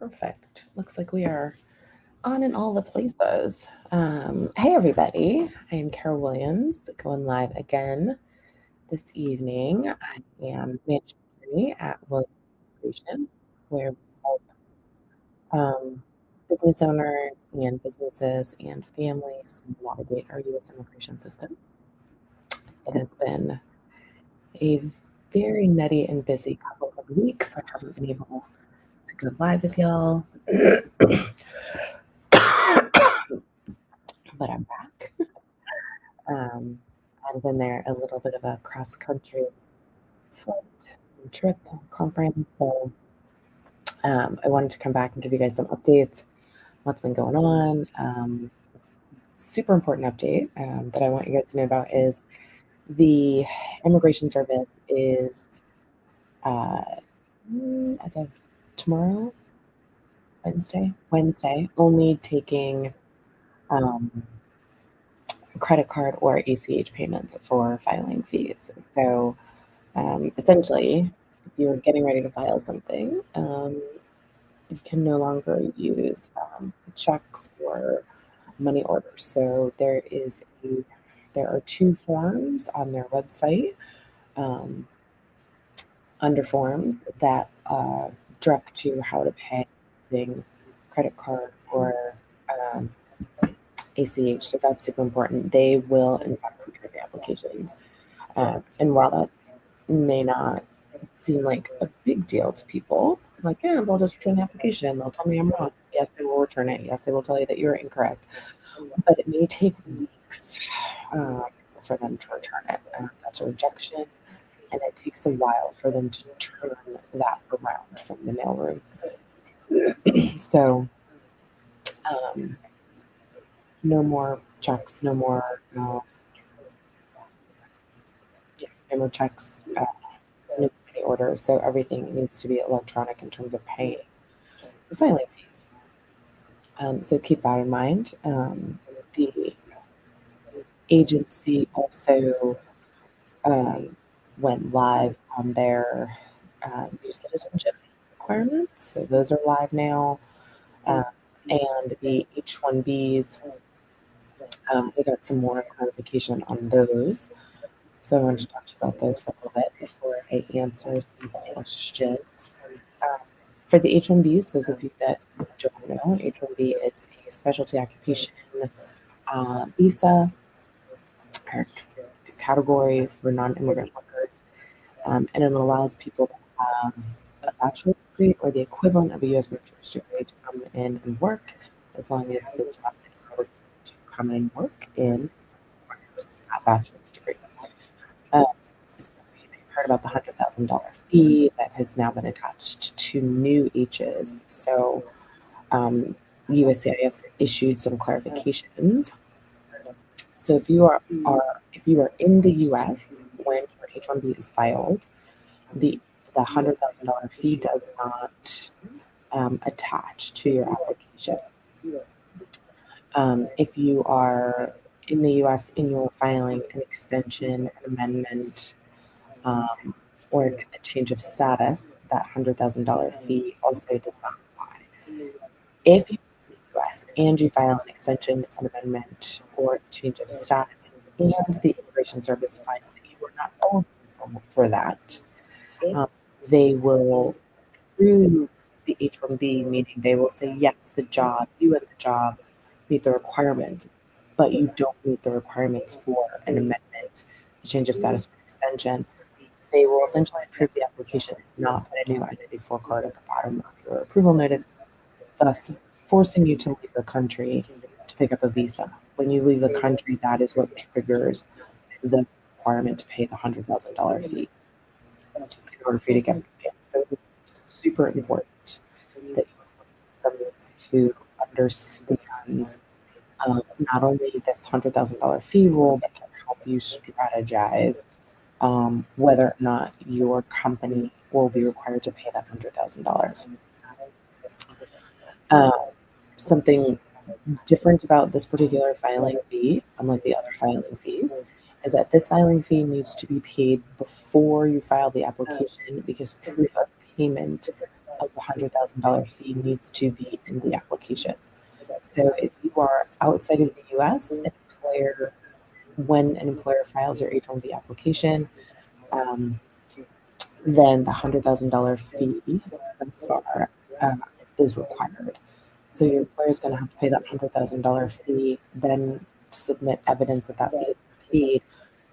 Perfect. Looks like we are on in all the places. Hey, everybody. I am Carol Williams, going live again this evening. I am managing attorney at Williams Immigration, where we help business owners and businesses and families navigate our U.S. immigration system. It has been a very nutty and busy couple of weeks. I haven't been able to go live with y'all. But I'm back. I've been there a little bit of a cross-country flight and trip conference, so I wanted to come back and give you guys some updates, what's been going on. Super important update that I want you guys to know about is the Immigration Service is, as of tomorrow, Wednesday, only taking credit card or ACH payments for filing fees. So essentially, if you're getting ready to file something, you can no longer use checks or money orders. So there are two forms on their website under forms that direct you how to pay using credit card or ACH. So that's super important. They will in fact return the applications. And while that may not seem like a big deal to people, like, yeah, they'll just return the application. They'll tell me I'm wrong. Yes, they will return it. Yes, they will tell you that you're incorrect. But it may take weeks for them to return it. That's a rejection, and it takes a while for them to turn that around from the mailroom. So no more checks, no more checks, no money orders. So everything needs to be electronic in terms of paying the filing fees. So keep that in mind. The agency also went live on their new citizenship requirements. So those are live now. And the H-1Bs, we got some more clarification on those. So I wanted to talk to you about those for a little bit before I answer some questions. For the H-1Bs, those of you that don't know, H-1B is a specialty occupation visa or category for non-immigrant workers, and it allows people to have a bachelor's degree or the equivalent of a U.S. bachelor's degree to come in and work, as long as the job that you're working to come in and work in requires a bachelor's degree. So you've heard about the $100,000 fee that has now been attached to new H's. So USCIS issued some clarifications. So if you are in the U.S. when your H-1B is filed, the $100,000 fee does not attach to your application. If you are in the U.S. and you're filing an extension, an amendment, or a change of status, that $100,000 fee also does not apply. If you're in the U.S. and you file an extension, an amendment, or a change of status, and the Immigration Service finds that you are not eligible for that, they will approve the H-1B, meaning they will say, yes, you and the job meet the requirements, but you don't meet the requirements for an amendment, a change of status, or extension. They will essentially approve the application and not put a new I-94 card at the bottom of your approval notice, thus forcing you to leave the country to pick up a visa. When you leave the country, that is what triggers the requirement to pay the $100,000 fee in order for you to get it. So it's super important that you are someone who understands not only this $100,000 fee rule, but can help you strategize whether or not your company will be required to pay that $100,000. Something different about this particular filing fee, unlike the other filing fees, is that this filing fee needs to be paid before you file the application, because proof of payment of the $100,000 fee needs to be in the application. So if you are outside of the US, when an employer files your H-1B application, then the $100,000 fee thus far is required. So your employer is going to have to pay that $100,000 fee, then submit evidence that that fee is paid,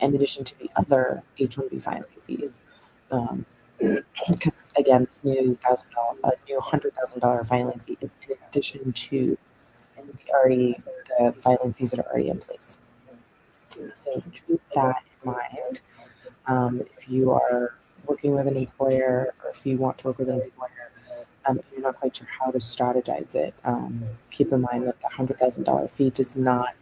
in addition to the other H-1B filing fees. Because again, this new $100,000 filing fee is in addition to the filing fees that are already in place. So keep that in mind. If you are working with an employer, or if you want to work with an employer, and you're not quite sure how to strategize it, keep in mind that the $100,000 fee does not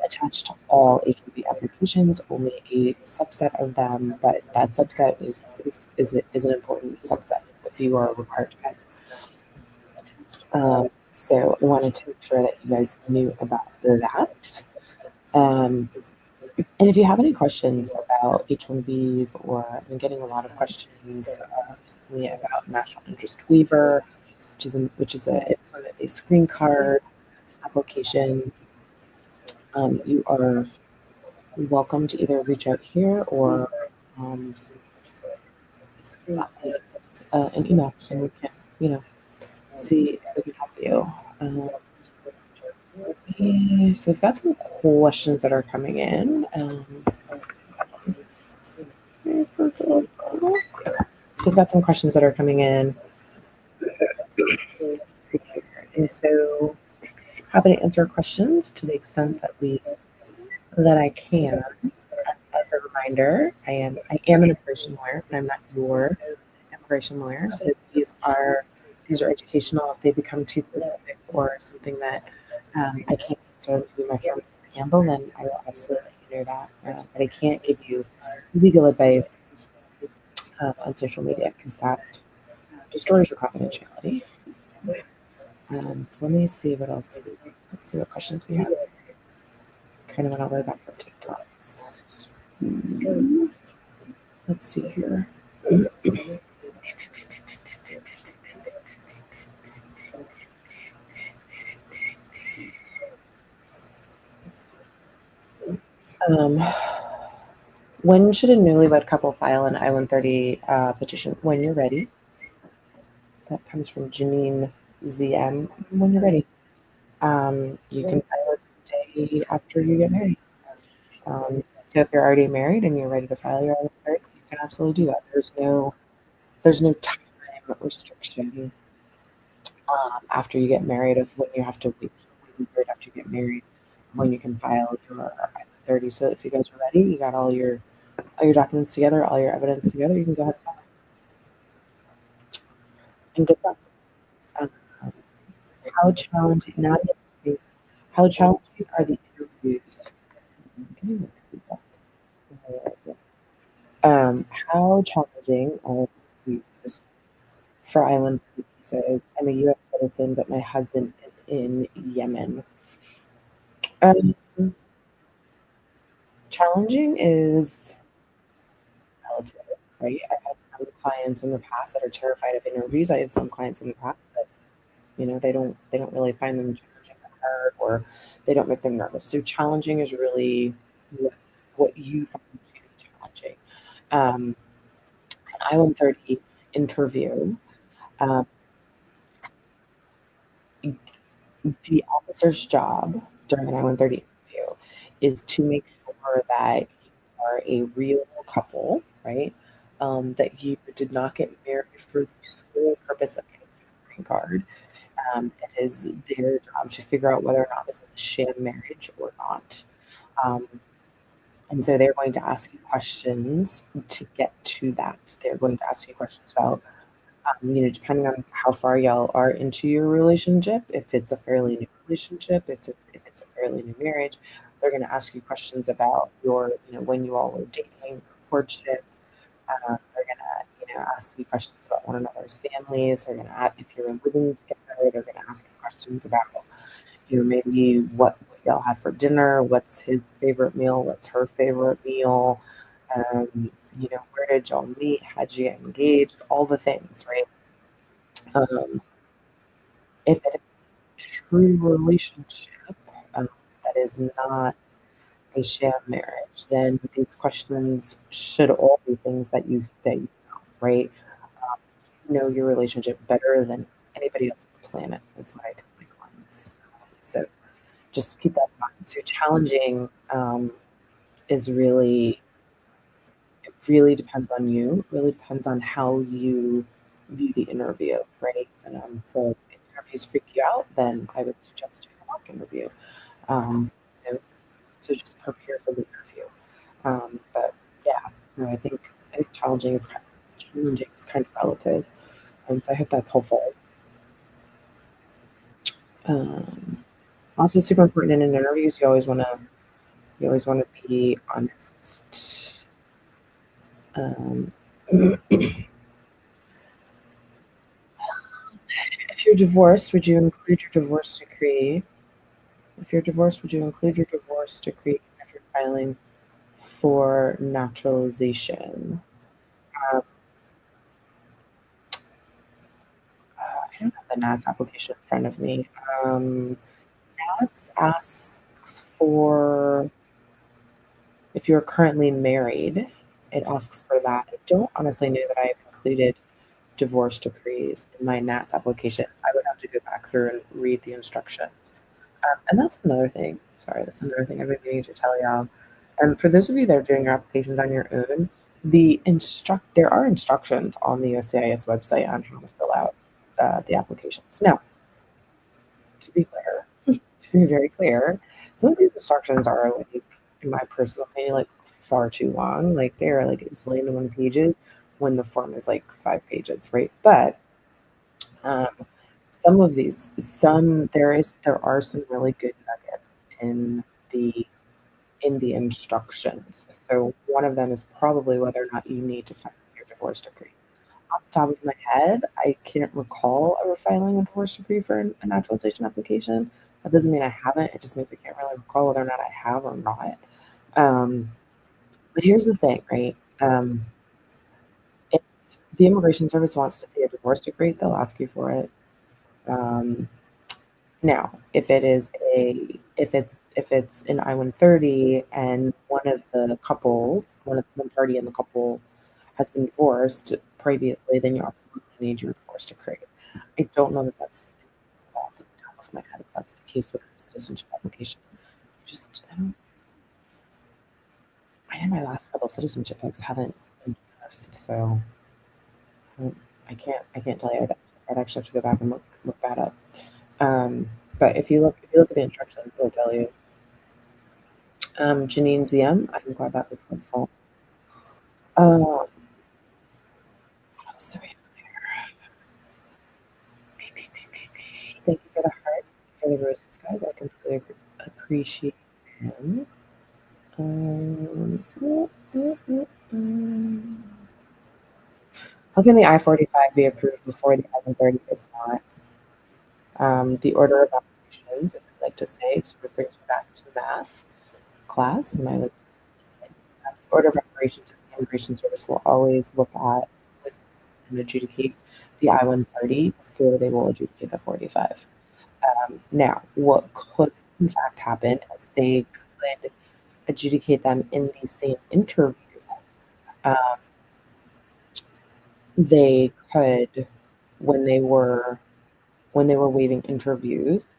attach to all H-1B applications, only a subset of them, but that subset is an important subset if you are required to pay. So I wanted to make sure that you guys knew about that. And if you have any questions about H-1Bs, or I've been getting a lot of questions recently about National Interest Waiver, which is a employment-based green card application, you are welcome to either reach out here or an email, and we can, see if we can help you. So we've got some questions that are coming in. So we've got some questions that are coming in. And so happy to answer questions to the extent that I can. As a reminder, I am an immigration lawyer, and I'm not your immigration lawyer. So these are educational. If they become too specific or something that I can't answer, maybe my firm can handle, then I will absolutely let you know that. But I can't give you legal advice on social media, because that destroys your confidentiality. So let me see what else. Let's see what questions we have. Kind of went all the way back to TikTok. Let's see here. When should a newlywed couple file an I-130 petition? When you're ready. That comes from Janine ZM. When you're ready. You can file it the day after you get married. So if you're already married and you're ready to file your I-130, you can absolutely do that. There's no time restriction after you get married of when you have to wait after you get married, when you can file your I-130. So if you guys are ready, you got all your documents together, all your evidence together, you can go ahead and file. And good luck. How challenging are the interviews? How challenging are the interviews for island visas? I'm a U.S. citizen, but my husband is in Yemen. Challenging is relative, right? I've had some clients in the past that are terrified of interviews. I have some clients in the past that they don't really find them challenging or hard, or they don't make them nervous. So challenging is really what you find to be challenging. An I-130 interview, the officer's job during an I-130 interview is to make sure that you are a real couple, right? That you did not get married for the sole purpose of getting a green card. It is their job to figure out whether or not this is a sham marriage or not. And so they're going to ask you questions to get to that. They're going to ask you questions about, depending on how far y'all are into your relationship, if it's a fairly new relationship, if it's a fairly new marriage, they're going to ask you questions about your, when you all were dating, courtship. They're going to, ask you questions about one another's families. They're going to ask if you're living together. They're going to ask you questions about, maybe what y'all had for dinner, what's his favorite meal, what's her favorite meal, where did y'all meet, how'd you get engaged, all the things, right? Um, if it is a true relationship, um, that is not a sham marriage, then these questions should all be things that you know, right? Um, you know your relationship better than anybody else on the planet, is what I tell my clients. So just keep that in mind. So challenging is really, it really depends on you. It really depends on how you view the interview, right? So if interviews freak you out, then I would suggest doing a mock interview. Um, you know, so just prepare for the interview. But yeah, so I think challenging is kind of relative. So I hope that's helpful. Um, Also super important in interviews, you always want to be honest. Um, if you're divorced, would you include your divorce decree? If you're divorced, would you include your divorce decree if you're filing for naturalization? Um, I don't have the NATS application in front of me. NATS asks for if you're currently married. It asks for that. I don't honestly know that I've included divorce decrees in my NATS application. I would have to go back through and read the instructions. And that's another thing. Sorry, that's another thing I've been meaning to tell y'all. And for those of you that are doing your applications on your own, there are instructions on the USCIS website on how to fill out the applications. Now, to be clear, to be very clear, some of these instructions are like, in my personal opinion, like far too long. Like they're like it's zillion to one pages when the form is like 5 pages, right? But um, there are some really good nuggets the in the instructions. So one of them is probably whether or not you need to file your divorce decree. Off the top of my head, I can't recall ever filing a divorce decree for a naturalization application. That doesn't mean I haven't. It just means I can't really recall whether or not I have or not. Um, but here's the thing, right? If the Immigration Service wants to see a divorce decree, they'll ask you for it. Um, Now, if it's an I-130 and one of the one party in the couple has been divorced previously, then you absolutely need your divorce decree. I don't know that that's off the top of my head if that's the case with the citizenship application. Just I know my last couple citizenship folks haven't been divorced, so I can't tell you. I'd actually have to go back and look that up. But if you look at the instructions, it'll tell you. Janine's ZM. I'm glad that was helpful. What else do we have? Thank you for the hearts, for the roses, guys. I completely appreciate them. How can the I-45 be approved before the I-130? It's not. The order of operations, as I like to say, sort of brings me back to math class. The order of operations is the Immigration Service will always look at and adjudicate the I-130 before they will adjudicate the 45. Now, what could in fact happen is they could adjudicate them in the same interview. Um, they could, when they were waiving interviews,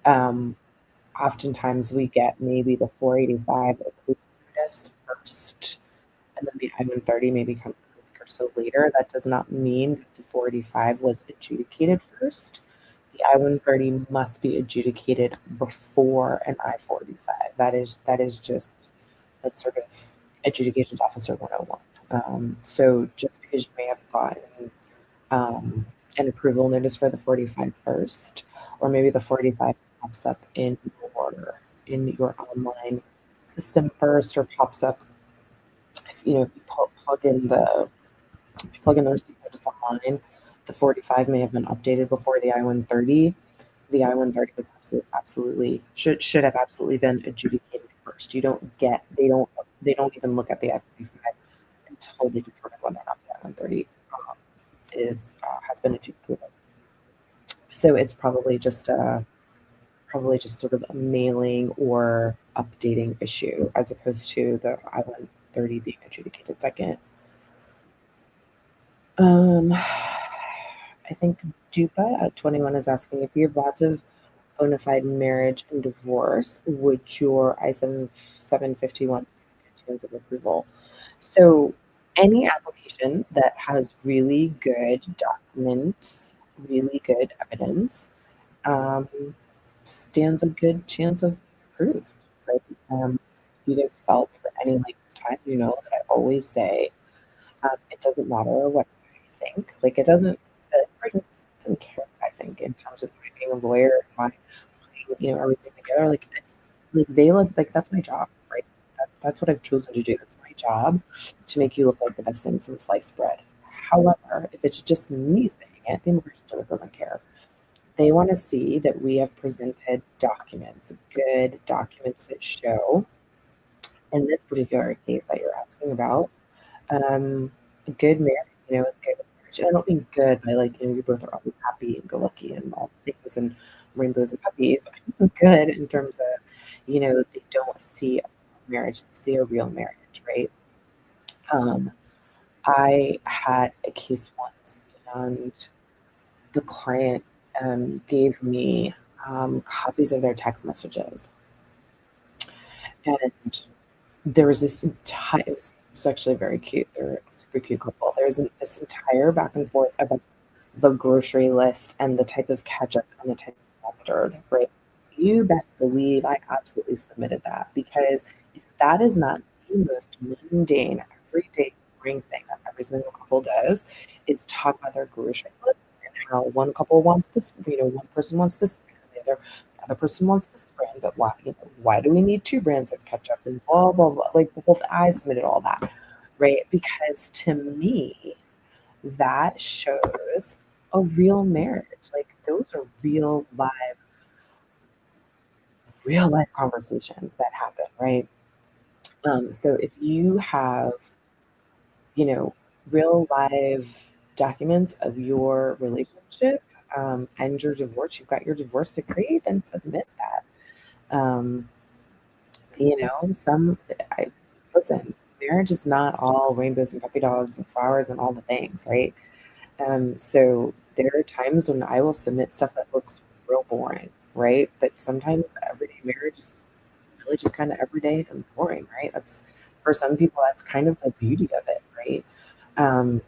um, oftentimes we get maybe the 485 approved notice first, and then the I-130 maybe comes a week or so later. That does not mean that the 485 was adjudicated first. The I-130 must be adjudicated before an I-45. That is just that's sort of Adjudications Officer 101. So just because you may have gotten um, an approval notice for the 45 first, or maybe the 45 pops up in your online system first, or pops up if you plug in the receipt notice online, the 45 may have been updated before the I-130. The I-130 was absolutely should have absolutely been adjudicated first. They don't even look at the I-45 until they determine whether or not the I-130 is has been adjudicated. So it's probably just sort of a mailing or updating issue as opposed to the I-130 being adjudicated second. I think Dupa at 21 is asking if you have lots of bona fide marriage and divorce, would your I-751 terms of approval? So any application that has really good documents, really good evidence, um, stands a good chance of approved, right? You guys felt for any length of time, you know that I always say, it doesn't matter what I think. Like it doesn't, the person doesn't care. I think in terms of my being a lawyer, my everything together. Like like they look like that's my job, right? That's what I've chosen to do. It's my job to make you look like the best thing since sliced bread. However, if it's just me saying it, the immigration service doesn't care. They want to see that we have presented documents, good documents that show, in this particular case that you're asking about, a good marriage, a good marriage. And I don't mean good by like, you both are always happy and go lucky and all things and rainbows and puppies. I mean good in terms of, they don't see a marriage, they see a real marriage, right? Um, I had a case once and the client gave me copies of their text messages. And there was this entire, it was actually very cute. They're a super cute couple. There's this entire back and forth about the grocery list and the type of ketchup and the type of mustard, right? You best believe I absolutely submitted that because if that is not the most mundane, everyday, boring thing that every single couple does, is talk about their grocery list and how one couple wants this, one person wants this brand, the other person wants this brand, but why do we need two brands of ketchup and blah blah blah? Like the whole I submitted all that, right? Because to me, that shows a real marriage. Like those are real life conversations that happen, right? So if you have, you know, real live documents of your relationship and your divorce, you've got your divorce decree, then submit that. Some, I listen. Marriage is not all rainbows and puppy dogs and flowers and all the things, right? So there are times when I will submit stuff that looks real boring, right? But sometimes everyday marriage is really just kind of everyday and boring, right? That's for some people, that's kind of the beauty of it, right? Um,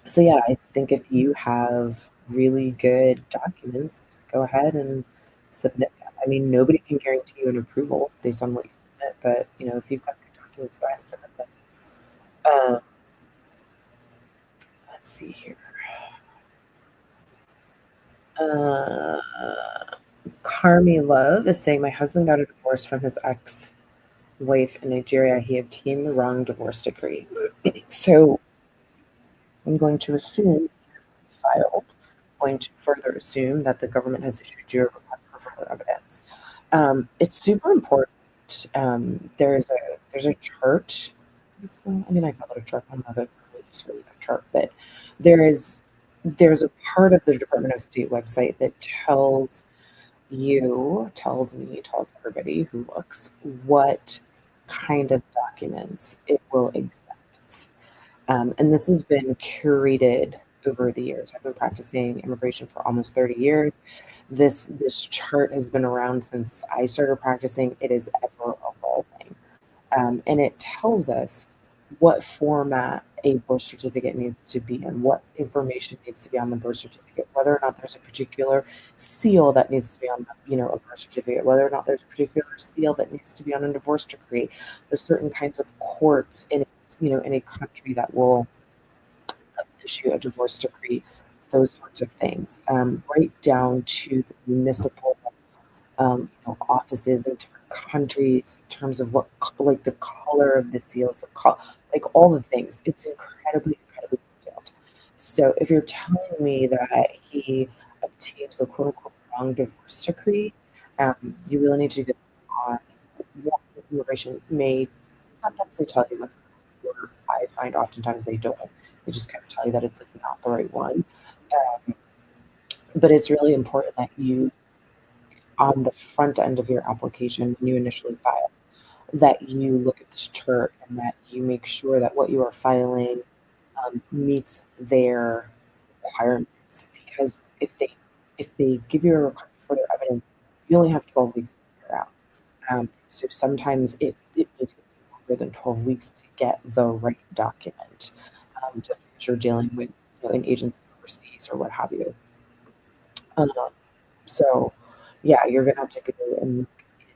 so yeah, I think if you have really good documents, go ahead and submit them. I mean, nobody can guarantee you an approval based on what you submit, but if you've got good documents, go ahead and submit them. Um, let's see here. Uh, Carmi Love is saying my husband got a divorce from his ex-wife in Nigeria. He obtained the wrong divorce decree. So I'm going to assume filed, going to further assume that the government has issued you a request for further evidence. It's super important. There's a chart. I mean, I call it a chart. I'm not it's really a chart, but there's a part of the Department of State website that tells me, tells everybody who looks what kind of documents it will accept. And this has been curated over the years. I've been practicing immigration for almost 30 years. This chart has been around since I started practicing. It is ever evolving. And it tells us what format a birth certificate needs to be in, what information needs to be on the birth certificate, whether or not there's a particular seal that needs to be on a birth certificate, whether or not there's a particular seal that needs to be on a divorce decree, the certain kinds of courts in a country that will issue a divorce decree, those sorts of things, right down to the municipal offices in different countries in terms of like the color of the seals, like all the things. It's incredibly, incredibly detailed. So if you're telling me that he obtained the quote unquote wrong divorce decree, you really need to go on what immigration may sometimes they tell you what's or I find oftentimes they don't. They just kind of tell you that it's like not the right one. But it's really important that you, on the front end of your application, when you initially file, that you look at this chart and that you make sure that what you are filing meets their requirements. Because if they give you a request for further evidence, you only have 12 weeks to figure it out. So sometimes it may take longer than 12 weeks to get the right document, just because you're dealing with an agency overseas or what have you. Um, so, yeah, you're gonna have to go and look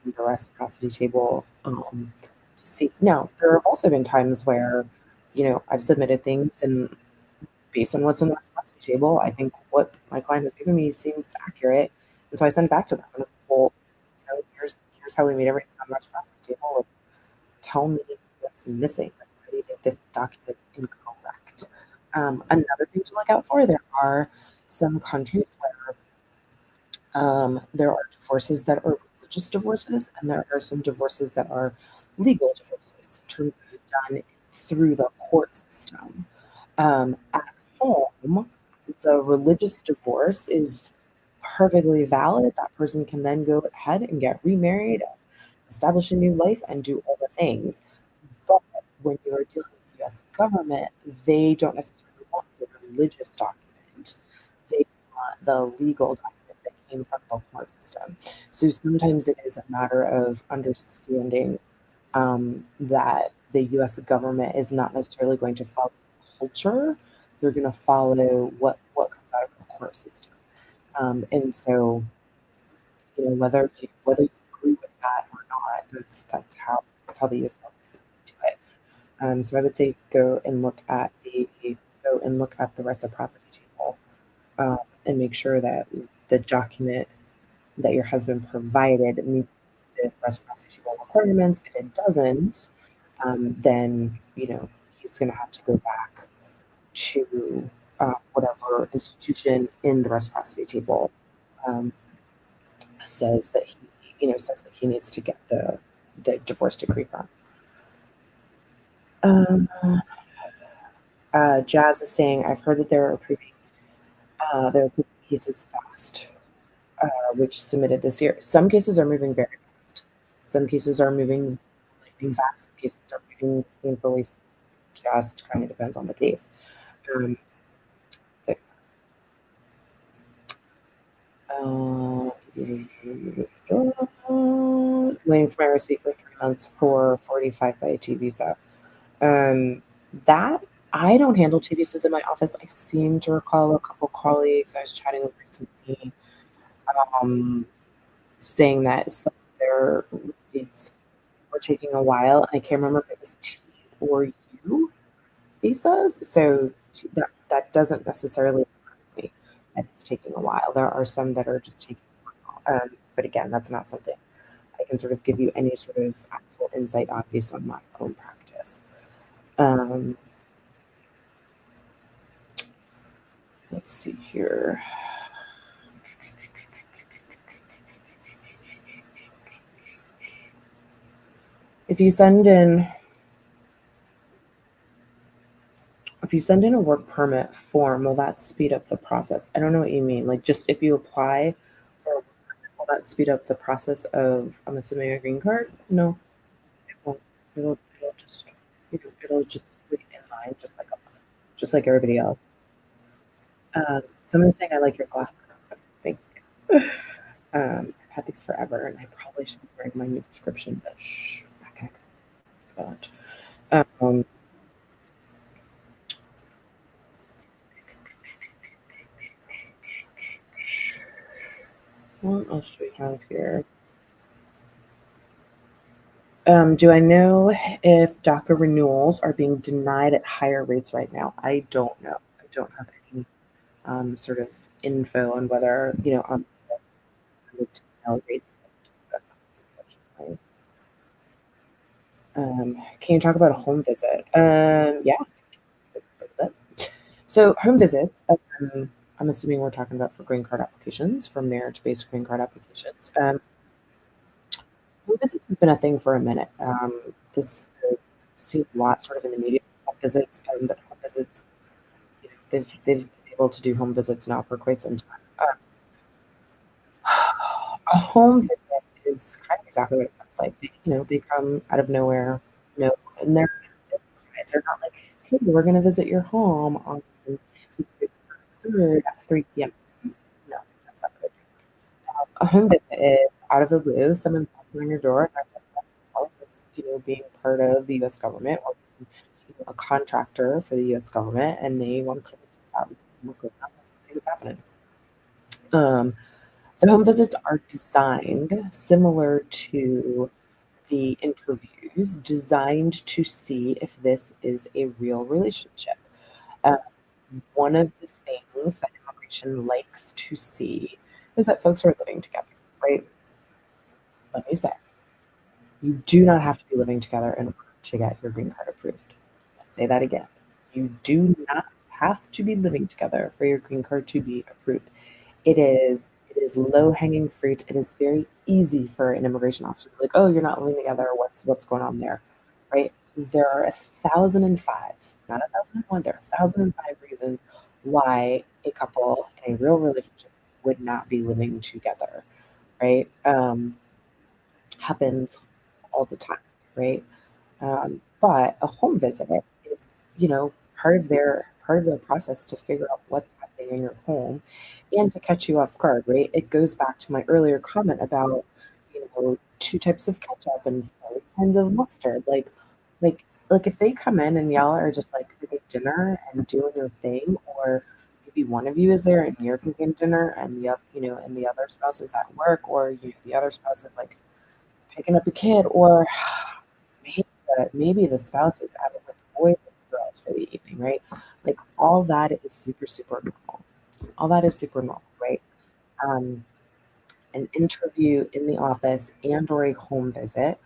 in the reciprocity table to see. Now, there have also been times where, I've submitted things, and based on what's in the reciprocity table, I think what my client has given me seems accurate, and so I send it back to them. And I'm like, well, here's how we made everything on the reciprocity table. Like, tell me what's missing. Like, why do you think this document is incorrect? Another thing to look out for: there are some countries where there are divorces that are religious divorces, and there are some divorces that are legal divorces in terms of done through the court system. At home, the religious divorce is perfectly valid. That person can then go ahead and get remarried, establish a new life, and do all the things. But when you're dealing with the US government, they don't necessarily want the religious document. They want the legal document that came from the court system. So sometimes it is a matter of understanding that the US government is not necessarily going to follow culture. They're going to follow what comes out of the court system. And so, whether you agree with that or not, that's how the US government is going to do it. So I would say go and look at the reciprocity table, and make sure that the document that your husband provided meets the reciprocity table requirements. If it doesn't, then he's going to have to go back to whatever institution in the reciprocity table um, says that he needs to get the divorce decree from. Um, Jazz is saying, I've heard that they're approving cases fast, which submitted this year. Some cases are moving very fast. Some cases are moving lightning fast. Some cases are moving painfully. Just kind of depends on the case. Um, so, waiting for my receipt for 3 months for 45 by 2 visa. Um, that I don't handle two visas in my office. I seem to recall a couple colleagues I was chatting with recently um, saying that some of their receipts were taking a while. And I can't remember if it was T or U visas. So that doesn't necessarily surprise me that it's taking a while. There are some that are just taking a while. But again, that's not something I can sort of give you any sort of actual insight on based on my own practice. Um, let's see here. If you send in if you send in a work permit form, will that speed up the process? I don't know what you mean. Like, just if you apply for a work permit, will that speed up the process of, I'm assuming, a green card? No, it won't. It'll just wait in line, just like everybody else. Someone's saying I like your glasses. Thank you. I've had these forever, and I probably should be wearing my new prescription, but shh, I'm not gonna talk about it. What else do we have here? Do I know if DACA renewals are being denied at higher rates right now? I don't know. I don't have any sort of info on whether, on the denial rates. Unfortunately. Can you talk about a home visit? Yeah. So home visits, I'm assuming we're talking about for green card applications, for marriage-based green card applications. Home visits have been a thing for a minute. This seen a lot sort of in the media, home visits, but home visits, they've been able to do home visits now for quite some time. A home visit is kind of exactly what it sounds like. They come out of nowhere, and they're guys. They're not like, hey, we're going to visit your home on the 3rd at 3 p.m. No, that's not what a home visit is out of the blue. Someone knocking on your door and themselves as, being part of the U.S. government or a contractor for the U.S. government, and they want to come out and look around and see what's happening. Um, the home visits are designed similar to the interviews, designed to see if this is a real relationship. Uh, One of the things that immigration likes to see is that folks are living together, right? Let me say, you do not have to be living together in order to get your green card approved. I'll say that again. You do not have to be living together for your green card to be approved. It is low hanging fruit. It is very easy for an immigration officer to be like, oh, you're not living together. What's going on there, right? There are 1,005, not 1,001. There are 1,005 reasons why a couple in a real relationship would not be living together, right? Happens all the time, right? But a home visit is, part of their process to figure out what's happening in your home and to catch you off guard, right? It goes back to my earlier comment about, two types of ketchup and 5 kinds of mustard. Like if they come in and y'all are just like cooking dinner and doing your thing, or maybe one of you is there and you're cooking dinner and the other spouse is at work, or the other spouse is like picking up a kid, or maybe the spouse is out with the boys and girls for the evening, right? Like all that is super, super normal. All that is super normal, right? Um, an interview in the office and or a home visit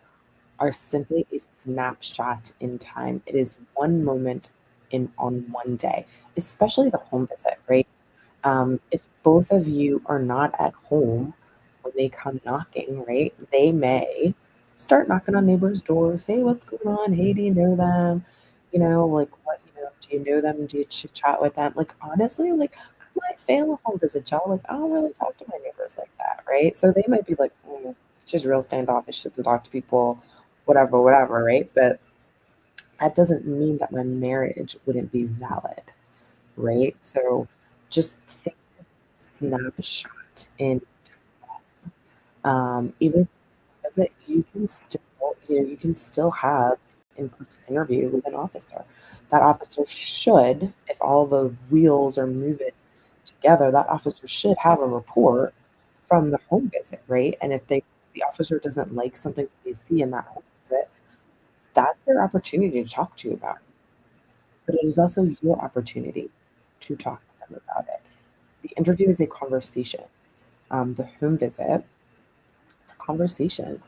are simply a snapshot in time. It is one moment in on one day, especially the home visit, right? If both of you are not at home when they come knocking, right, they may start knocking on neighbors' doors. Hey, what's going on? Hey, do you know them? Like what, do you know them? Do you chit chat with them? Like, honestly, like, I might fail a home visit, y'all. Like, I don't really talk to my neighbors like that, right? So they might be like, she's real standoffish. She doesn't talk to people, whatever, whatever, right? But that doesn't mean that my marriage wouldn't be valid, right? So just think snapshot in even as it you can still have an in-person interview with an officer. That officer should, if all the wheels are moving together, that officer should have a report from the home visit, right? And if the officer doesn't like something that they see in that home visit, that's their opportunity to talk to you about it. But it is also your opportunity to talk to them about it. The interview is a conversation. The home visit, it's a conversation.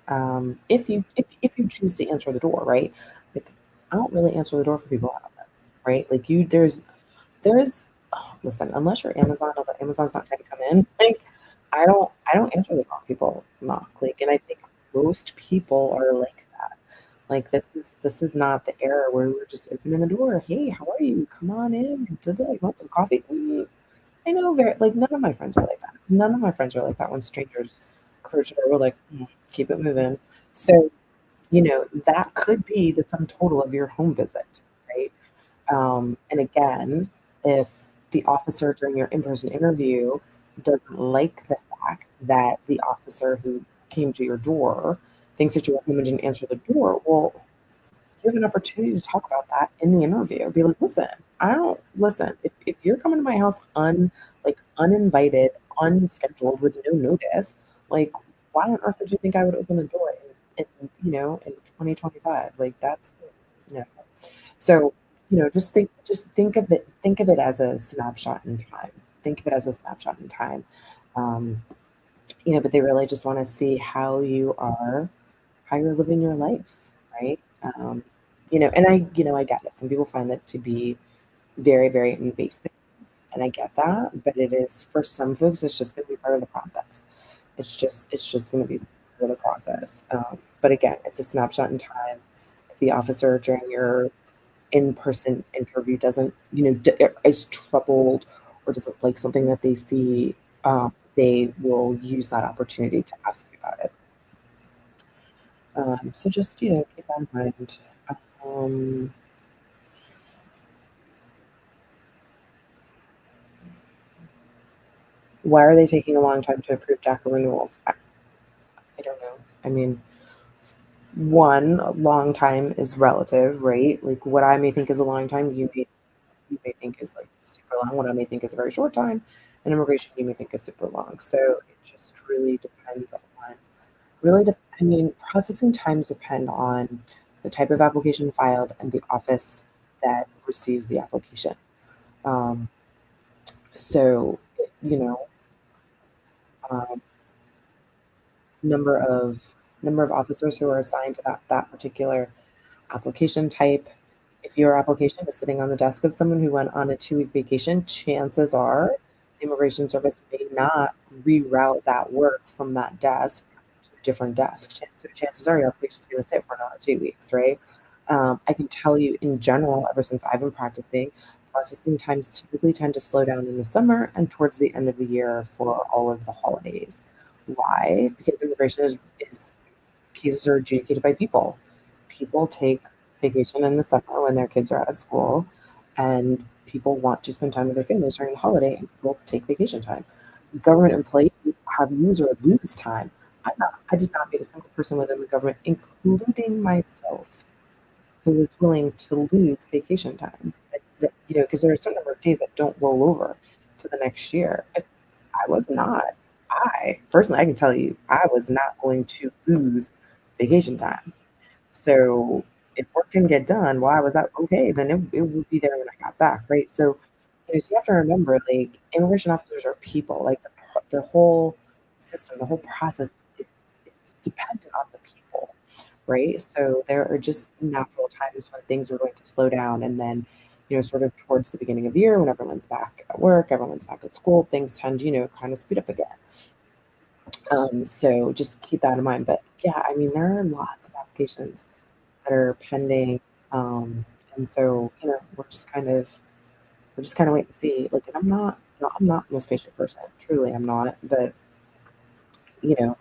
If you choose to answer the door, right? Like, I don't really answer the door for people I don't know, right? Like there's listen, unless you're Amazon, although Amazon's not trying to come in, like I don't answer the door people knock. Like, and I think most people are like that. Like this is not the era where we're just opening the door. Hey, how are you? Come on in. You want some coffee? I know very like none of my friends are like that. None of my friends are like that when strangers approach the door. We're like, keep it moving. So, that could be the sum total of your home visit, right? And again, if the officer during your in-person interview doesn't like the fact that the officer who came to your door thinks that you were home and didn't answer the door, well, you have an opportunity to talk about that in the interview. Be like, listen, I don't listen. If you're coming to my house uninvited, unscheduled, with no notice, like why on earth would you think I would open the door in 2025? Like that's no. So, just think of it as a snapshot in time. Think of it as a snapshot in time. Um, but they really just want to see how you're living your life, right? And I get it. Some people find that to be very, very invasive, and I get that. But it is for some folks, it's just going to be part of the process. It's just going to be part of the process. But again, it's a snapshot in time. If the officer during your in-person interview doesn't, is troubled or doesn't like something that they see, they will use that opportunity to ask you about it. So just, keep that in mind. Um, why are they taking a long time to approve DACA renewals? I don't know. I mean, one, a long time is relative, right? Like what I may think is a long time, you may think is like super long. What I may think is a very short time, and immigration you may think is super long. So it just really depends on I mean, processing times depend on the type of application filed and the office that receives the application. Um, so, you know, um, number of number of officers who are assigned to that particular application type. If your application is sitting on the desk of someone who went on a 2-week vacation, chances are the Immigration Service may not reroute that work from that desk to a different desk. So chances are your application is going to sit for another 2 weeks, right? I can tell you in general, ever since I've been practicing, processing times typically tend to slow down in the summer and towards the end of the year for all of the holidays. Why? Because immigration is cases are adjudicated by people. People take vacation in the summer when their kids are out of school, and people want to spend time with their families during the holiday, and people take vacation time. Government employees have use or lose time. I did not meet a single person within the government, including myself, who was willing to lose vacation time. Because there are a certain number of days that don't roll over to the next year. I was not. I personally, I can tell you, I was not going to lose vacation time. So if work didn't get done while I was out, okay, then it would be there when I got back, right? So you have to remember, like, immigration officers are people. Like the whole system, the whole process, it's dependent on the people, right? So there are just natural times when things are going to slow down, and then, sort of towards the beginning of the year when everyone's back at work, everyone's back at school, things tend, kind of speed up again. So just keep that in mind. But yeah, I mean, there are lots of applications that are pending. And so, we're just kind of waiting to see. Like, and I'm not the most patient person. Truly, I'm not. But you know,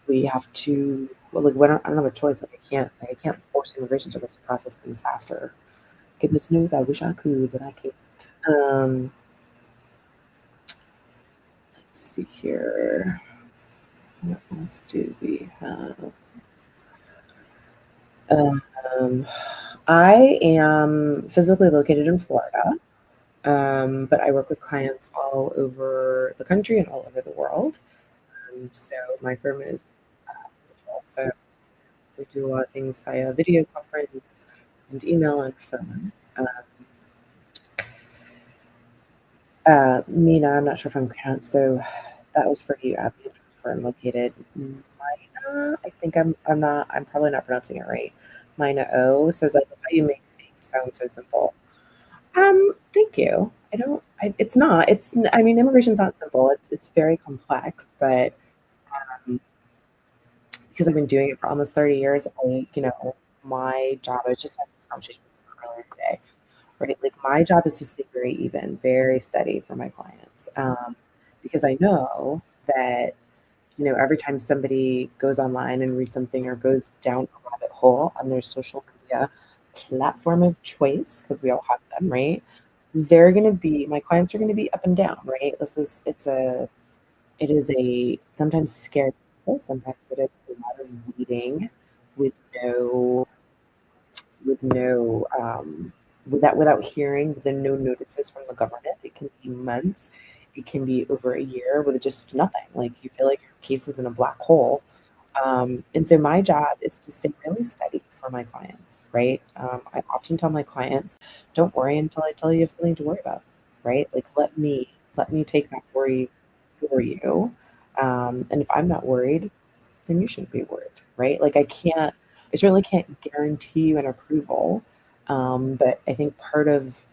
we have to. Well, like, I don't have a choice. Like, I can't force immigration service to process things faster. Goodness knows, I wish I could, but I can't. Um, let's see here. What else do we have? Um, I am physically located in Florida. But I work with clients all over the country and all over the world. So my firm is virtual. So we do a lot of things via video conference and email and phone. Mina, I'm not sure if I'm pronounced. So that was for you, Abby, where I'm located. Mina, I think I'm not. I'm probably not pronouncing it right. Mina O says, "I love how you make things sound so simple." Thank you. It's not. I mean, immigration's not simple. It's very complex, but um, because I've been doing it for almost 30 years, my job, I was just having this conversation with someone earlier today, right? Like, my job is to stay very even, very steady for my clients. Because I know that, every time somebody goes online and reads something or goes down a rabbit hole on their social media platform of choice, because we all have them, right? My clients are going to be up and down, right? It is a sometimes scary process. Sometimes it is a lot of reading with no, with no, without hearing the no notices from the government. It can be months. It can be over a year with just nothing. Like, you feel like your case is in a black hole. And so my job is to stay really steady for my clients, right? I often tell my clients, don't worry until I tell you have something to worry about, right? Like, let me take that worry for you. And if I'm not worried, then you shouldn't be worried, right? Like, I certainly can't guarantee you an approval. But I think part of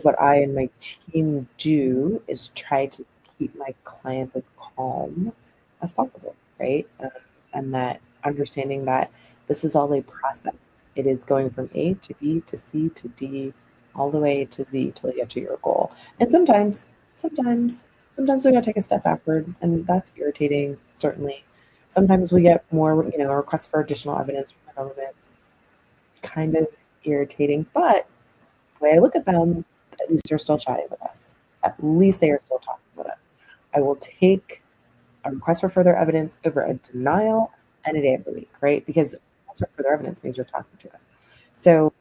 what I and my team do is try to keep my clients as calm as possible, right? And that understanding that this is all a process. It is going from A to B to C to D, all the way to Z till you get to your goal. And sometimes Sometimes, sometimes we gotta take a step backward, and that's irritating, certainly. Sometimes we get more, requests for additional evidence from the government, kind of irritating. But the way I look at them, at least they're still chatting with us. At least they are still talking with us. I will take a request for further evidence over a denial any day of the week, right? Because a request for further evidence means you're talking to us. So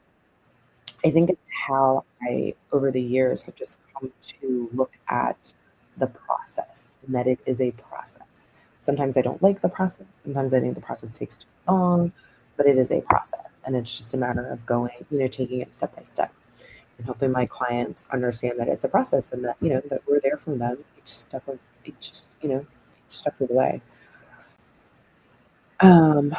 I think it's how I, over the years, have just come to look at the process and that it is a process. Sometimes I don't like the process. Sometimes I think the process takes too long, but it is a process. And it's just a matter of going, taking it step by step and helping my clients understand that it's a process and that, that we're there for them each step of the way. Um,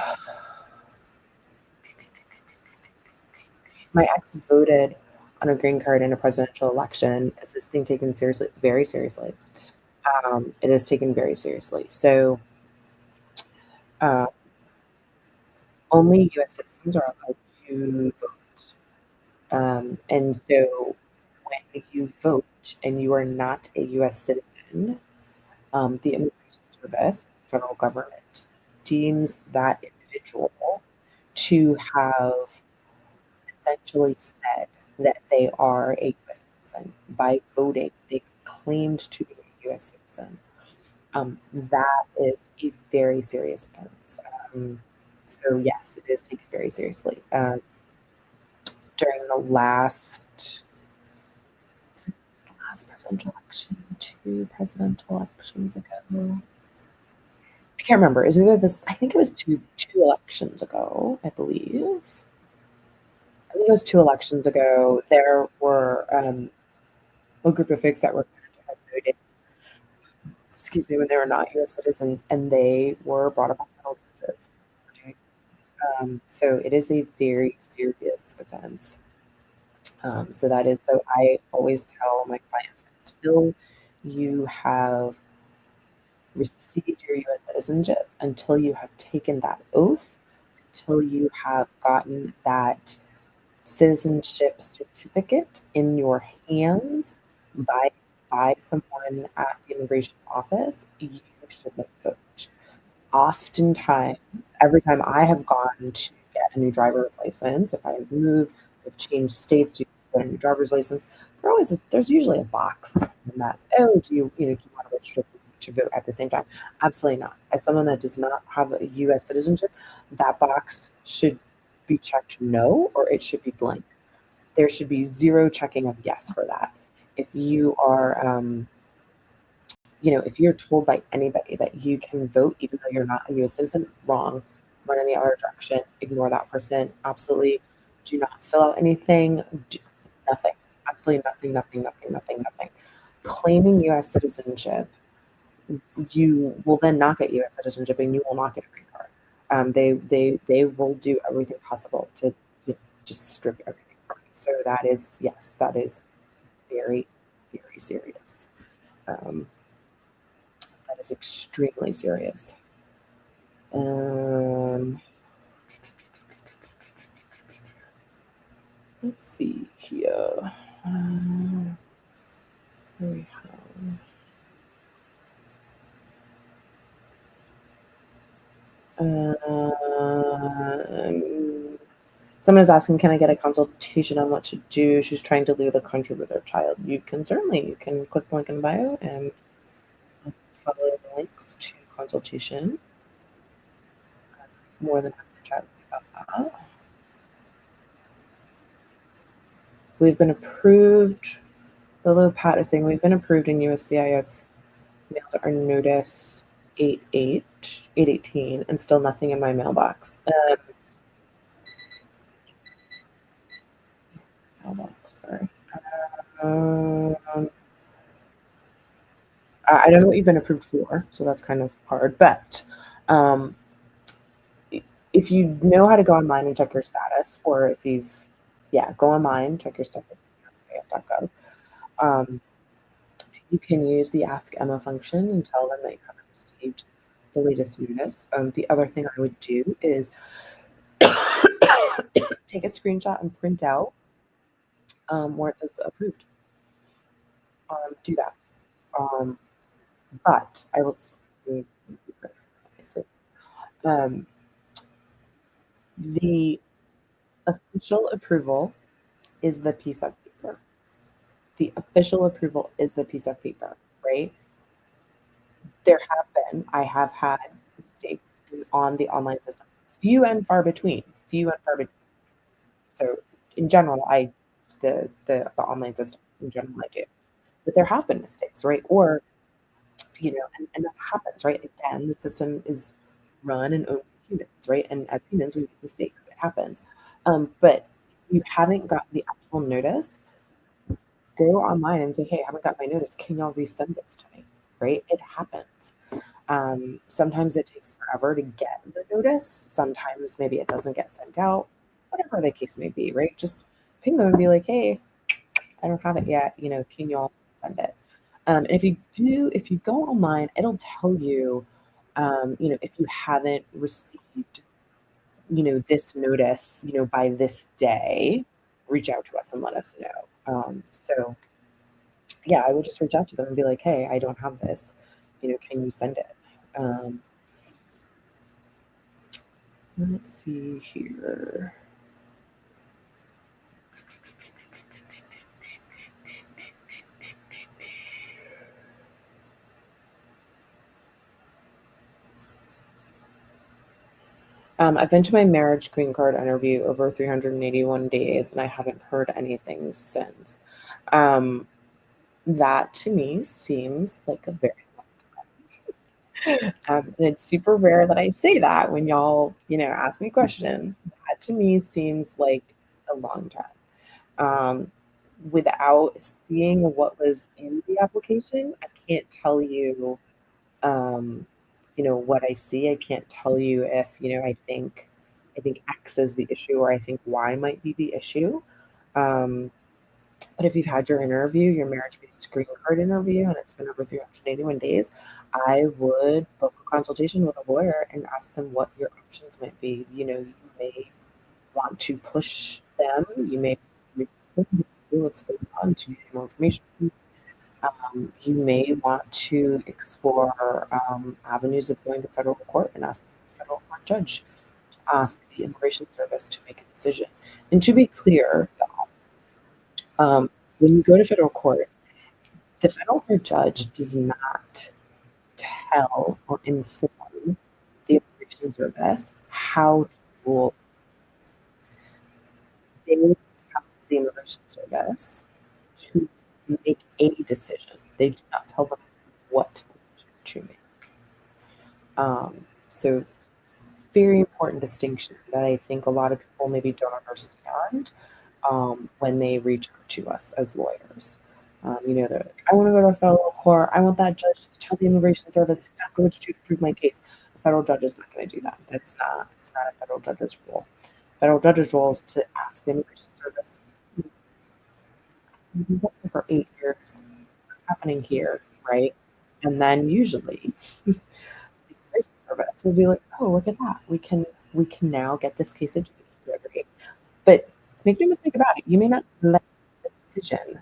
my ex voted on a green card in a presidential election. Is this thing taken seriously? Very seriously. It is taken very seriously. So uh, only U.S. citizens are allowed to vote. And so when you vote and you are not a U.S. citizen, the Immigration Service, federal government, deems that individual to have essentially said that they are a U.S. citizen. By voting, they claimed to be a U.S. citizen. That is a very serious offense. So yes, it is taken very seriously. During the last presidential election, two presidential elections ago, I can't remember. Is either this? I think it was two elections ago. I believe. I think it was two elections ago. There were a group of folks that were had voted, excuse me, when they were not U.S. citizens, and they were brought up on federal charges. So it is a very serious offense. So that is so. I always tell my clients until you have received your U.S. citizenship, until you have taken that oath, until you have gotten that citizenship certificate in your hands by someone at the immigration office, you should not vote. Oftentimes, every time I have gone to get a new driver's license, if I have moved, I've changed states, you get a new driver's license. There's usually a box, and that's do you want to register to vote at the same time? Absolutely not. As someone that does not have a U.S. citizenship, that box should be checked no, or it should be blank. There should be zero checking of yes for that. If you are if you're told by anybody that you can vote even though you're not a U.S. citizen, wrong. Run in the other direction. Ignore that person. Absolutely do not fill out anything. Nothing. Absolutely nothing, nothing, nothing, nothing, nothing. Claiming U.S. citizenship, you will then not get U.S. citizenship and you will not get a green card. They will do everything possible to just strip everything from you. So that is, yes, that is very, very serious. Um, that is extremely serious. Let's see here. We have, someone is asking, can I get a consultation on what to do? She's trying to leave the country with her child. You can click the link in bio and follow the links to consultation. More than happy to chat about that. We've been approved. Below Pat is saying we've been approved in USCIS. Mailed our notice 8/8/8/18 and still nothing in my mailbox. Sorry. I don't know what you've been approved for, so that's kind of hard. But um, if you know how to go online and check your status, or if you've, go online, check your status at USCIS.gov. You can use the Ask Emma function and tell them that you haven't received the latest notice. The other thing I would do is take a screenshot and print out where it says approved. Do that. Um, but I will um, the official approval is the piece of paper. The official approval is the piece of paper, right? I have had mistakes on the online system. Few and far between. Few and far between. So in general, the online system in general I do. But there have been mistakes, right? Or, and that happens, right? Again, the system is run and owned by humans, right? And as humans, we make mistakes. It happens. But if you haven't got the actual notice, go online and say, hey, I haven't got my notice. Can y'all resend this to me? Right? It happens. Sometimes it takes forever to get the notice. Sometimes maybe it doesn't get sent out, whatever the case may be, right? Just ping them and be like, hey, I don't have it yet. Can y'all send it? And if you go online, it'll tell you, if you haven't received, this notice, by this day, reach out to us and let us know. So yeah, I would just reach out to them and be like, hey, I don't have this. Can you send it? Um, let's see here. I've been to my marriage green card interview over 381 days, and I haven't heard anything since. Um, that to me seems like a very and it's super rare that I say that when y'all, ask me questions. That to me seems like a long time. Um, without seeing what was in the application, I can't tell you, um, what I see. I can't tell you if, I think X is the issue or I think Y might be the issue. Um, but if you've had your interview, your marriage-based green card interview, and it's been over 381 days, I would book a consultation with a lawyer and ask them what your options might be. You may want to push them. You may what's going on to get more information. You may want to explore avenues of going to federal court and ask the federal court judge to ask the immigration service to make a decision. And to be clear, um, when you go to federal court, the federal court judge does not tell or inform the immigration service how to rule. They tell the immigration service to make a decision. They do not tell them what decision to make. So very important distinction that I think a lot of people maybe don't understand when they reach out to us as lawyers. They're like, I want to go to a federal court. I want that judge to tell the immigration service exactly what to do to prove my case. A federal judge is not going to do that. It's not a federal judge's role. Federal judge's role is to ask the immigration service, you've been working for 8 years. What's happening here, right? And then usually service will be like, oh, look at that. We can now get this case adjudicated. But make no mistake about it, you may not like the decision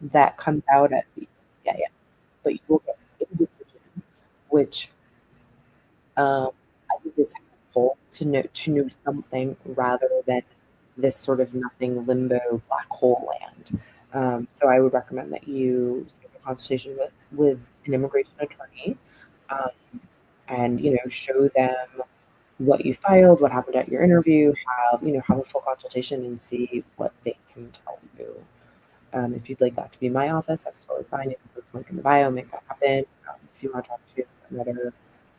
that comes out at the USCIS, but you will get a decision, which I think is helpful to know something rather than this sort of nothing limbo black hole land. So I would recommend that you schedule a consultation with an immigration attorney, um, and show them what you filed, what happened at your interview, have a full consultation and see what they can tell you. If you'd like that to be my office, that's totally fine. You can click the link in the bio, make that happen. If you want to talk to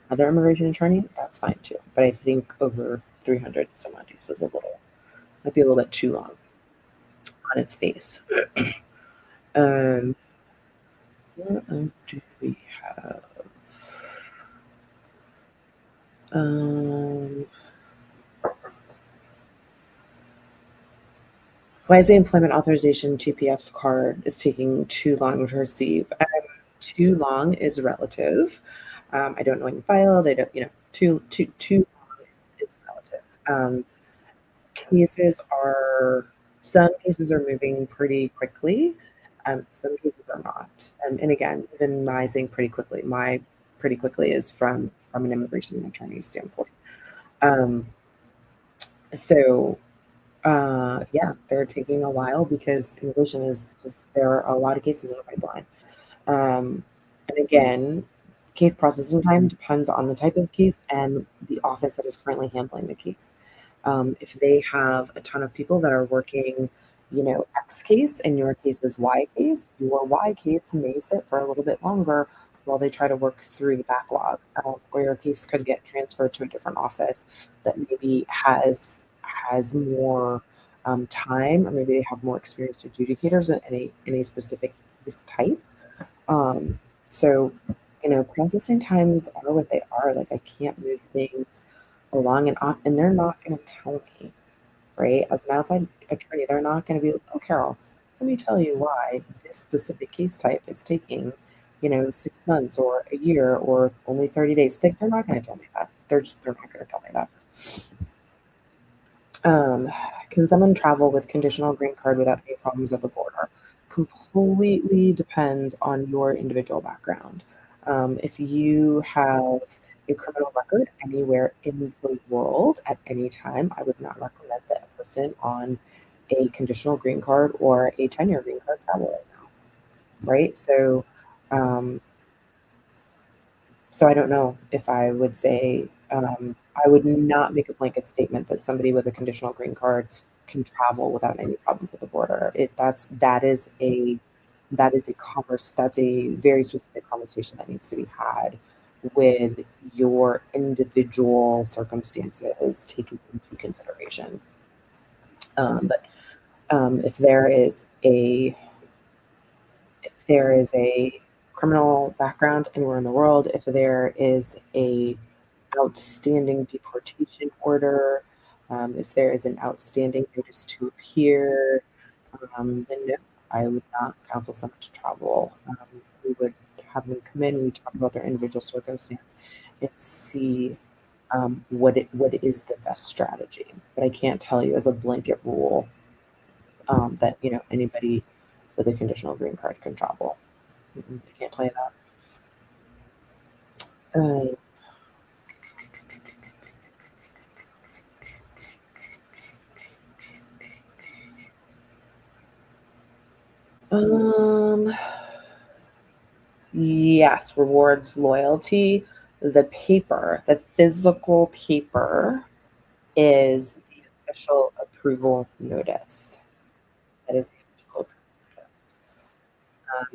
another immigration attorney, that's fine too. But I think over 300 some odd days is might be a little bit too long on its face. What else do we have? Why is the employment authorization TPS card is taking too long to receive? Too long is relative. I don't know when you filed. I don't, too long is relative. Cases are, some cases are moving pretty quickly. Some cases are not. And again, even my saying pretty quickly is from an immigration attorney standpoint. Um, so yeah, they're taking a while because immigration is just there are a lot of cases in the pipeline. Um, and again, case processing time depends on the type of case and the office that is currently handling the case. If they have a ton of people that are working, X case and your case is Y case, your Y case may sit for a little bit longer while they try to work through the backlog, or your case could get transferred to a different office that maybe has more time, or maybe they have more experienced adjudicators in any specific case type. Um, so, processing times are what they are. Like I can't move things along and off, and they're not going to tell me, right? As an outside attorney, they're not going to be like, "Oh, Carol, let me tell you why this specific case type is taking, 6 months or a year or only 30 days." They're not going to tell me that. They're not going to tell me that. Can someone travel with conditional green card without any problems at the border? Completely depends on your individual background. If you have a criminal record anywhere in the world at any time, I would not recommend that a person on a conditional green card or a 10-year green card travel right now, right? Um, so I don't know if I would say I would not make a blanket statement that somebody with a conditional green card can travel without any problems at the border. That's a very specific conversation that needs to be had with your individual circumstances taken into consideration. But if there is a criminal background anywhere in the world, if there is a outstanding deportation order, if there is an outstanding notice to appear, then no, I would not counsel someone to travel. We would have them come in, we talk about their individual circumstance, and see what is the best strategy. But I can't tell you as a blanket rule that anybody with a conditional green card can travel. I can't tell you that. Um, yes, rewards loyalty. The physical paper is the official approval notice. That is the official approval notice.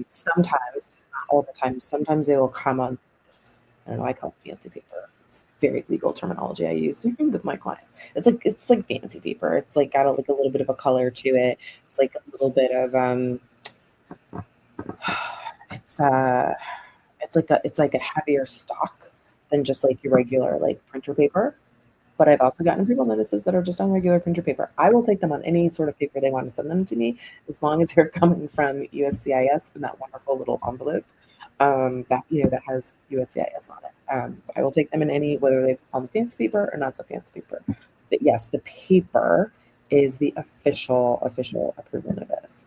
Sometimes, not all the time, sometimes they will come on this, I don't know, I call it fancy paper. It's very legal terminology I use with my clients. It's like fancy paper. It's like got like a little bit of a color to it. It's like a little bit of it's it's like a heavier stock than just like your regular like printer paper. But I've also gotten approval notices that are just on regular printer paper. I will take them on any sort of paper they want to send them to me, as long as they're coming from USCIS in that wonderful little envelope that has USCIS on it. So I will take them in any, whether they on fancy paper or not so fancy paper. But yes, the paper is the official approval notice.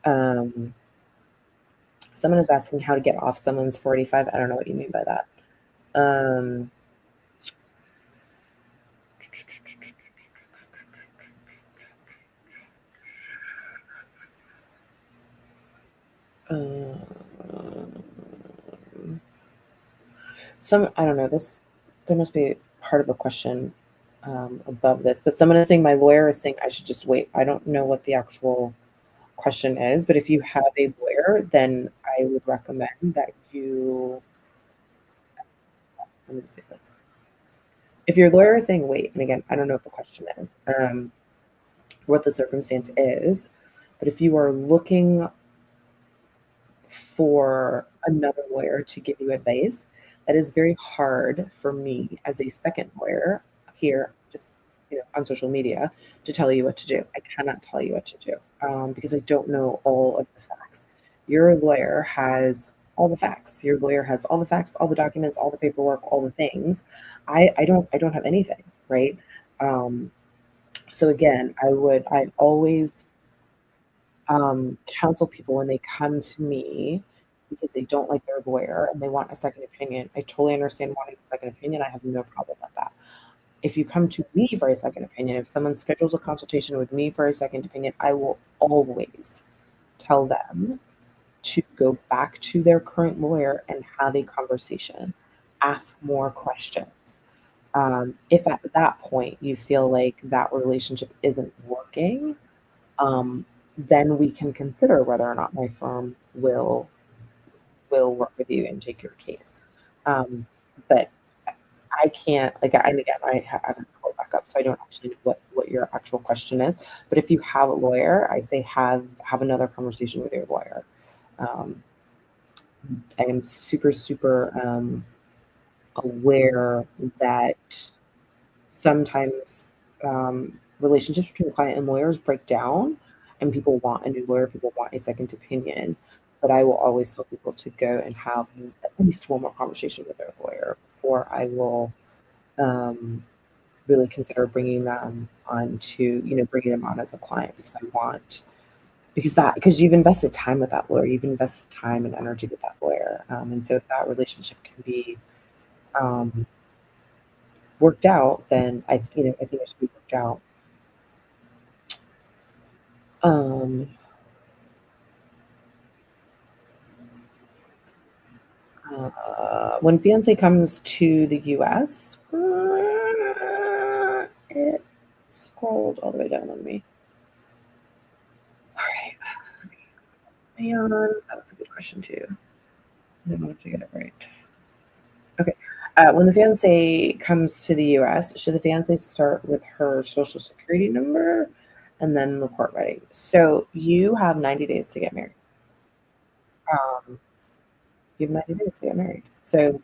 Um, Someone is asking how to get off someone's 45. I don't know what you mean by that. Um, um, I don't know this. There must be part of a question above this, but someone is saying my lawyer is saying I should just wait. I don't know what the actual question is, but if you have a lawyer, then I would recommend that you. Let me just say this. If your lawyer is saying wait, and again, I don't know what the question is, what the circumstance is, but if you are looking for another lawyer to give you advice, that is very hard for me as a second lawyer here, just on social media, to tell you what to do. I cannot tell you what to do because I don't know all of the facts. Your lawyer has all the facts. Your lawyer has all the facts, all the documents, all the paperwork, all the things. I don't have anything, right? Um, so again, I always counsel people when they come to me because they don't like their lawyer and they want a second opinion. I totally understand wanting a second opinion. I have no problem with that. If you come to me for a second opinion, if someone schedules a consultation with me for a second opinion, I will always tell them to go back to their current lawyer and have a conversation, ask more questions. If at that point you feel like that relationship isn't working, um, then we can consider whether or not my firm will work with you and take your case. Um, but I can't like, and again, I haven't pulled back up, so I don't actually know what your actual question is. But if you have a lawyer, I say have another conversation with your lawyer. Um, I am super super aware that sometimes relationships between client and lawyers break down, and people want a new lawyer, people want a second opinion. But I will always tell people to go and have at least one more conversation with their lawyer before I will really consider bringing them on to, bringing them on as a client, because I want, because you've invested time with that lawyer, you've invested time and energy with that lawyer. And so if that relationship can be um, worked out, then I think it should be worked out. Um, when fiance comes to the US, it scrolled all the way down on me. All right, man, that was a good question too. I don't know if I get it right. Okay. When the fiance comes to the US, should the fiance start with her social security number and then the court wedding? So you have 90 days to get married. Um, you have 90 days to get married. So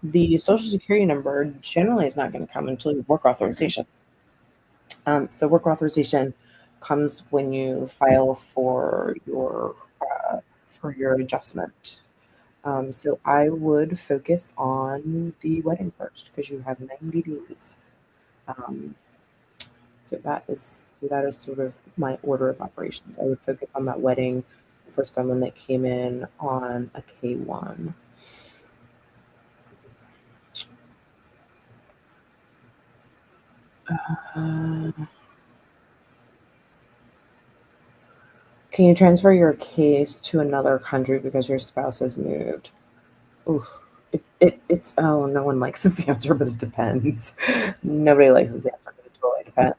the social security number generally is not going to come until you work authorization. So work authorization comes when you file for your adjustment. So I would focus on the wedding first because you have 90 days. Um, so that is sort of my order of operations. I would focus on that wedding for someone that came in on a K1. Uh, can you transfer your case to another country because your spouse has moved? Oof. It's oh, no one likes this answer, but it depends. Nobody likes this answer, but it totally depends.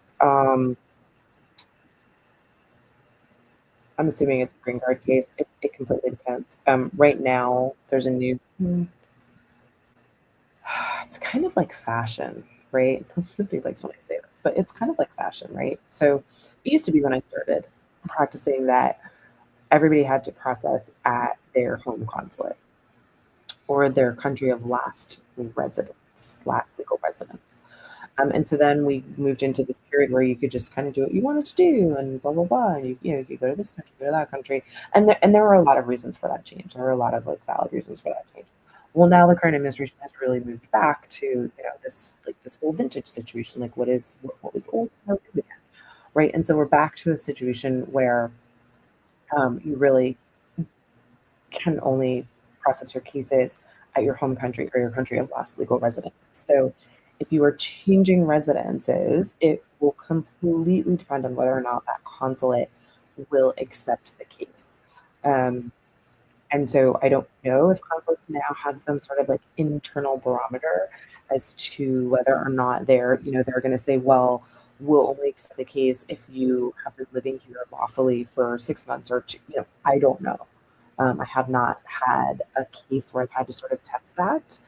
I'm assuming it's a green card case. It completely depends. Right now, there's a new. It's kind of like fashion, right? Nobody likes when I say this, but it's kind of like fashion, right? So it used to be when I started practicing that everybody had to process at their home consulate or their country of last legal residence. And so then we moved into this period where you could just kind of do what you wanted to do and blah blah blah. And you could go to this country, go to that country, and there were a lot of reasons for that change. There were a lot of like valid reasons for that change. Well, now the current administration has really moved back to this whole vintage situation. Like what was old is now new again, right? And so we're back to a situation where you really can only process your cases at your home country or your country of last legal residence. So if you are changing residences, it will completely depend on whether or not that consulate will accept the case. Um, and so I don't know if consulates now have some sort of like internal barometer as to whether or not they're going to say, well, we'll only accept the case if you have been living here lawfully for 6 months or two. I don't know. I have not had a case where I've had to sort of test that.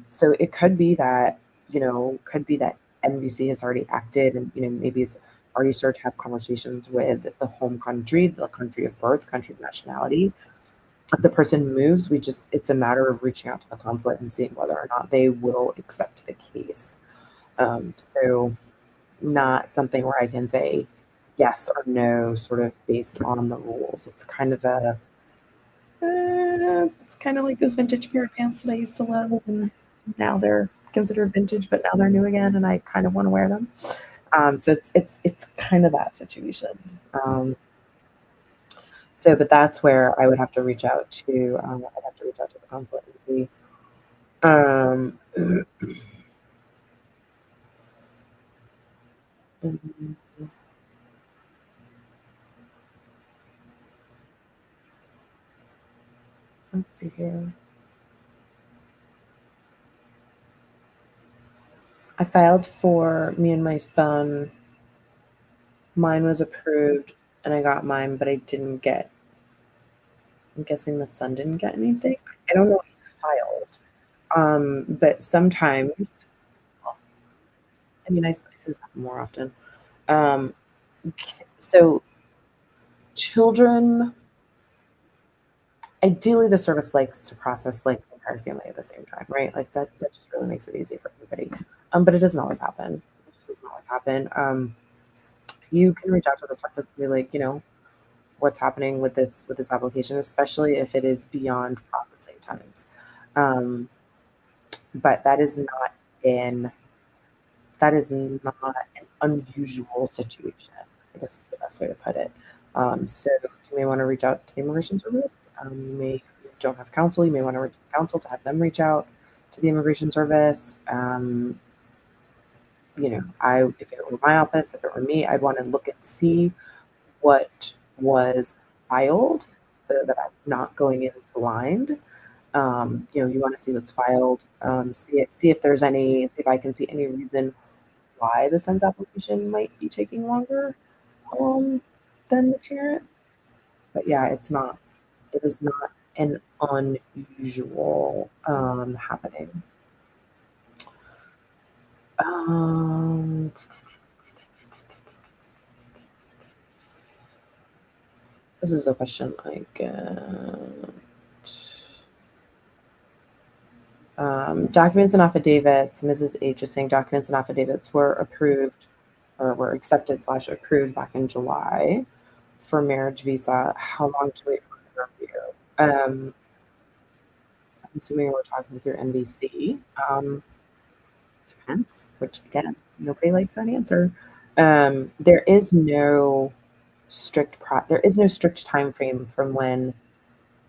So it could be that NBC has already acted and, maybe it's already started to have conversations with the home country, the country of birth, country of nationality. If the person moves, it's a matter of reaching out to the consulate and seeing whether or not they will accept the case. So not something where I can say yes or no, sort of based on the rules. It's kind of like those vintage pair of pants that I used to love, and now they're considered vintage, but now they're new again, and I kind of want to wear them. So it's kind of that situation. Um, So, but that's where I would have to reach out to, I'd have to reach out to the consulate and see. Um, let's see here. I filed for me and my son. Mine was approved and I got mine, but I didn't get, I'm guessing the son didn't get anything. I don't know if he filed. But sometimes, I mean, I see this happen more often. Um, so children, ideally the service likes to process like the entire family at the same time, right? Like that just really makes it easy for everybody. But it doesn't always happen. It just doesn't always happen. You can reach out to the service and be like, what's happening with this application, especially if it is beyond processing times. Um, but in that is not an unusual situation. I guess is the best way to put it. So you may want to reach out to the immigration service. If you don't have counsel, you may want to reach out to counsel to have them reach out to the immigration service. If it were my office, if it were me, I'd want to look and see what was filed so that I'm not going in blind. You want to see what's filed, see if there's see if I can see any reason why the son's application might be taking longer um, than the parent. But yeah, it is not an unusual happening. Um, this is a question I get. Documents and affidavits. Mrs. H is saying documents and affidavits were approved or were accepted / approved back in July for marriage visa. How long to wait for the review? I'm assuming we're talking through NBC. Depends, which again, nobody likes that answer. There is no there is no strict time frame from when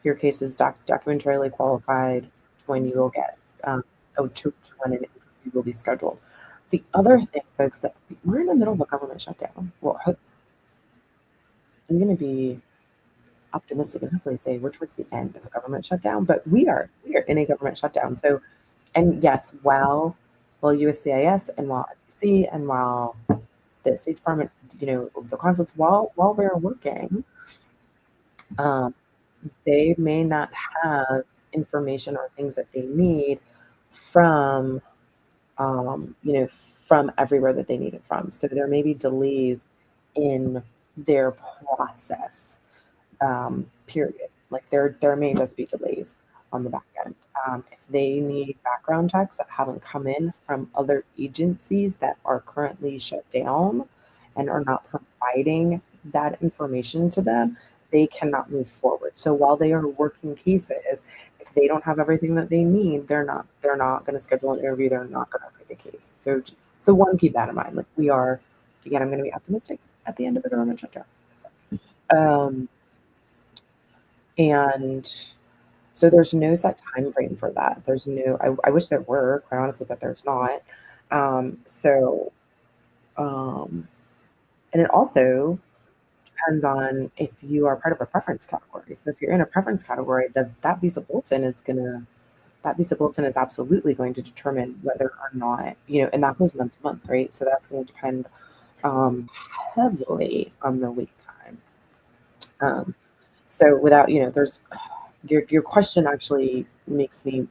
your case is documentarily qualified to when you will get to when an interview will be scheduled. The other thing, folks, that we're in the middle of a government shutdown. Well, I'm going to be optimistic and hopefully say we're towards the end of a government shutdown, but we are in a government shutdown. So, and yes, while USCIS and while NBC and while the State Department, the consulates, while they're working, um, they may not have information or things that they need from from everywhere that they need it from. So there may be delays in their process, period. Like there may just be delays on the back end. If they need background checks that haven't come in from other agencies that are currently shut down and are not providing that information to them, they cannot move forward. So while they are working cases, if they don't have everything that they need, they're not going to schedule an interview. They're not going to make a case. So one, keep that in mind. Like we are, again, I'm going to be optimistic at the end of the government shutdown. Um, and so there's no set time frame for that. There's no, I wish there were, quite honestly, but there's not. Um, so, um, and it also depends on if you are part of a preference category. So if you're in a preference category, that visa bulletin is absolutely going to determine whether or not, and that goes month to month, right? So that's going to depend heavily on the wait time. So without, there's your question actually makes me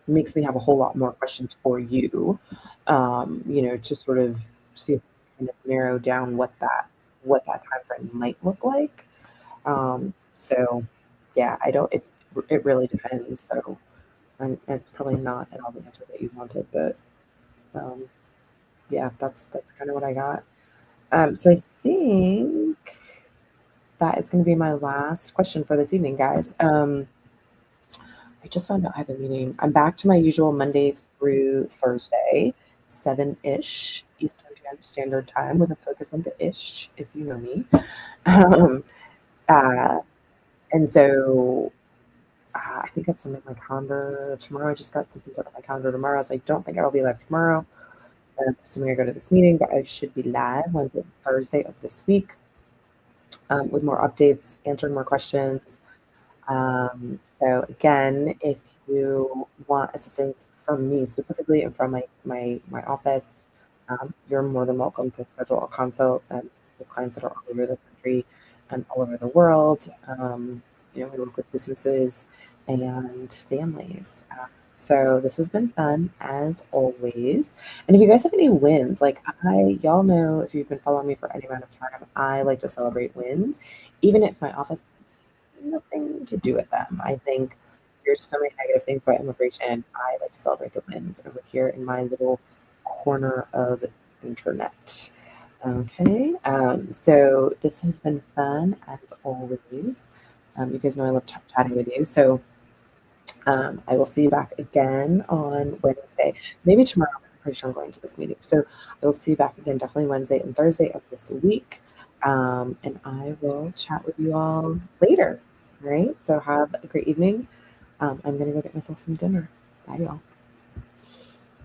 have a whole lot more questions for you, to sort of see if we can kind of narrow down what that time frame might look like. So yeah, I don't, it really depends. So, and it's probably not at all the answer that you wanted, but um, yeah, that's kind of what I got. So I think that is going to be my last question for this evening, guys. I just found out I have a meeting. I'm back to my usual Monday through Thursday, 7-ish Eastern Standard Time with a focus on the ish, if you know me. Um, Uh, and so I think I have something on my calendar tomorrow. I just got something put on my calendar tomorrow, so I don't think I will be live tomorrow. Assuming I go to this meeting, but I should be live Wednesday, Thursday of this week with more updates, answering more questions. So again, if you want assistance from me specifically and from my office, you're more than welcome to schedule a consult with clients that are all over the country and all over the world. We work with businesses and families. So this has been fun as always. And if you guys have any wins, like y'all know if you've been following me for any amount of time, I like to celebrate wins, even if my office has nothing to do with them. I think there's so many negative things about immigration. I like to celebrate the wins over here in my little corner of internet. Okay, so this has been fun as always. You guys know I love chatting with you. So I will see you back again on Wednesday, maybe tomorrow. I'm pretty sure I'm going to this meeting. So I will see you back again definitely Wednesday and Thursday of this week. And I will chat with you all later. All right. So have a great evening. I'm going to go get myself some dinner. Bye, y'all.